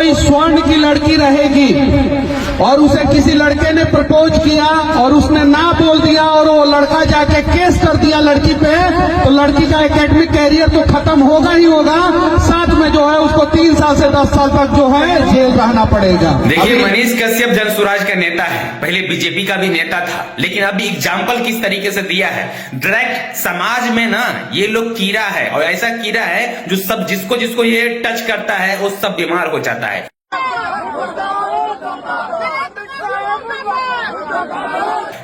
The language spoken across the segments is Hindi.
कोई स्वर्ण की लड़की रहेगी और उसे किसी लड़के ने प्रपोज किया और उसने ना बोल दिया और वो लड़का जाके केस कर दिया लड़की पे, तो लड़की का एकेडमिक कैरियर तो खत्म होगा ही होगा, साथ में जो है उसको 3 साल से 10 साल तक जो है जेल रहना पड़ेगा। देखिए, मनीष कश्यप जनसुराज का नेता है, पहले बीजेपी का भी नेता था, लेकिन अभी एग्जाम्पल किस तरीके से दिया है। डायरेक्ट समाज में ना ये लोग कीड़ा है, और ऐसा कीड़ा है जो सब जिसको जिसको ये टच करता है वो सब बीमार हो जाता है।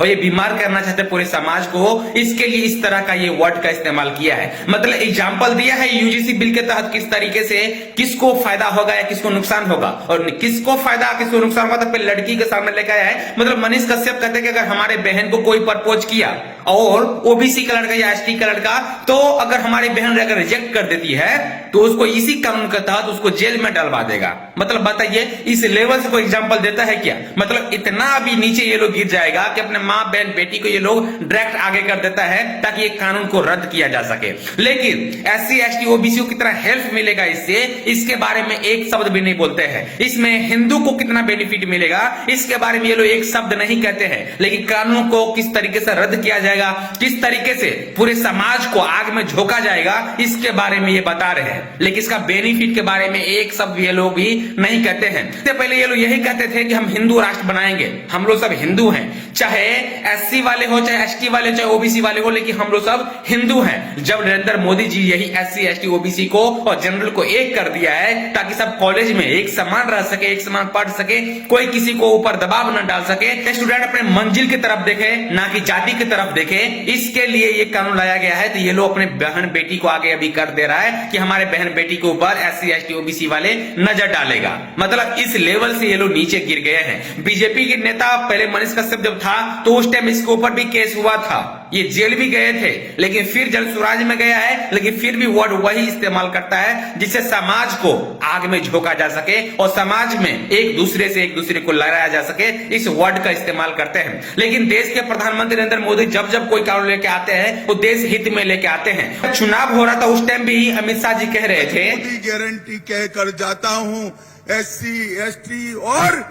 और ये बीमार करना चाहते पूरे समाज को, इसके लिए इस तरह का ये वर्ड का इस्तेमाल किया है। मतलब एग्जाम्पल दिया है यूजीसी बिल के तहत किस तरीके से किसको फायदा होगा या किसको नुकसान होगा, और किसको फायदा किसको नुकसान होगा तो फिर लड़की के सामने लेकर आया है। मतलब मनीष कश्यप कहते हैं कि अगर हमारे बहन को कोई प्रपोज किया और ओबीसी का लड़का या एसटी का लड़का, तो अगर हमारी बहन अगर रिजेक्ट कर देती है तो उसको इसी कानून के तहत उसको जेल में डलवा देगा। मतलब बताइए, इस लेवल से कोई एग्जाम्पल देता है क्या? मतलब इतना अभी नीचे ये लोग गिर जाएगा कि अपने माँ बहन बेटी को ये लोग डायरेक्ट आगे कर देता है ताकि ये कानून को रद्द किया जा सके। लेकिन एससी एसटी ओबीसी को कितना हेल्प मिलेगा इससे, इसके बारे में एक शब्द भी नहीं बोलते हैं। इसमें हिंदू को कितना बेनिफिट मिलेगा, इसके बारे में ये लोग एक शब्द नहीं कहते हैं। लेकिन कानून को किस तरीके से रद्द किया जाएगा, किस तरीके से पूरे समाज को आग में झोंका जाएगा, इसके बारे में ये बता रहे हैं। लेकिन इसका बेनिफिट के बारे में एक शब्द ये लोग भी नहीं कहते हैं। इससे पहले ये लोग यही कहते थे कि हम हिंदू राष्ट्र बनाएंगे, हम लोग सब हिंदू हैं, चाहे एससी वाले हो, चाहे एसटी वाले, चाहे ओबीसी वाले हो, लेकिन हम लोग सब हिंदू हैं। जब नरेंद्र मोदी जी यही एससी एसटी ओबीसी को और जनरल को एक कर दिया है ताकि सब कॉलेज में एक समान रह सके, एक समान पढ़ सके, कोई किसी को ऊपर दबाव न डाल सके, स्टूडेंट अपने मंजिल की तरफ देखे ना कि जाति की तरफ देखे, इसके लिए ये कानून लाया गया है। तो ये लोग अपने बहन बेटी को आगे अभी कर दे रहा है कि हमारे बहन बेटी के ऊपर एससी एसटी ओबीसी वाले नजर डालेगा। मतलब इस लेवल से ये लोग नीचे गिर गए हैं। बीजेपी के नेता पहले मनीष कश्यप जब था तो उस टाइम इसके ऊपर भी केस हुआ था, ये जेल भी गए थे, लेकिन फिर जनसुराज में गया है, लेकिन फिर भी वर्ड वही इस्तेमाल करता है जिससे समाज को आग में झोंका जा सके और समाज में एक दूसरे को लड़ाया जा सके, इस वर्ड का इस्तेमाल करते हैं। लेकिन देश के प्रधानमंत्री नरेंद्र मोदी जब जब कोई कानून लेके आते हैं वो देश हित में लेके आते हैं। चुनाव हो रहा था उस टाइम भी अमित शाह जी कह रहे थे, गारंटी कहकर जाता हूं एससी एसटी और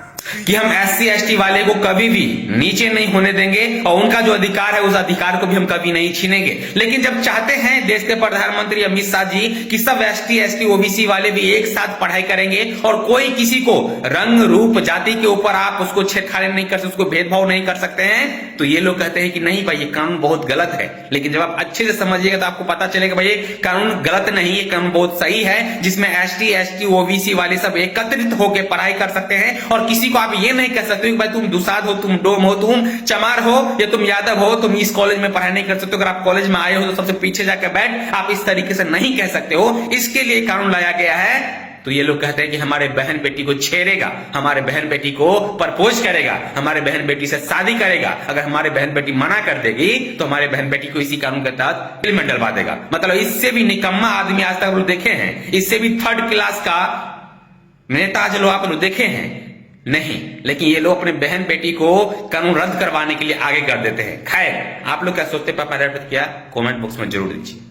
कि हम एससी एसटी वाले को कभी भी नीचे नहीं होने देंगे और उनका जो अधिकार है उस अधिकार को भी हम कभी नहीं छीनेंगे। लेकिन जब चाहते हैं देश के प्रधानमंत्री अमित शाह जी कि सब एसटी एसटी ओबीसी वाले भी एक साथ पढ़ाई करेंगे और कोई किसी को रंग रूप जाति के ऊपर आप उसको छेड़छाड़ नहीं कर सकते, उसको भेदभाव नहीं कर सकते हैं, तो ये लोग कहते हैं कि नहीं भाई ये कानून बहुत गलत है। लेकिन जब आप अच्छे से समझिएगा तो आपको पता चलेगा भाई ये कानून गलत नहीं, ये कानून बहुत सही है, जिसमें एसटी एसटी ओबीसी वाले सब एकत्रित होकर पढ़ाई कर सकते हैं। और किसी को आप ये नहीं कह सकते कि भाई तुम दुसाद हो, तुम डोम हो, तुम चमार हो या तुम यादव हो, तुम इस कॉलेज में पढ़ाई नहीं कर सकते। अगर आप कॉलेज में आए हो तो सबसे पीछे जाकर बैठ, आप इस तरीके से नहीं कह सकते हो। इसके लिए कानून लाया गया है। तो ये लोग कहते हैं कि हमारे बहन बेटी को छेड़ेगा, हमारे बहन बेटी को प्रपोज करेगा, हमारे बहन बेटी से शादी करेगा, अगर हमारे बहन बेटी मना कर देगी तो हमारे बहन बेटी को इसी कानून के तहत जेल में डलवा देगा। मतलब इससे भी निकम्मा आदमी आज तक लोग देखे हैं, इससे भी थर्ड क्लास का नेता आज लोग आप लोग देखे हैं नहीं। लेकिन ये लोग अपने बहन बेटी को कानून रद्द करवाने के लिए आगे कर देते हैं। खैर, आप लोग क्या सोचते हैं? क्या कमेंट बॉक्स में जरूर दीजिए।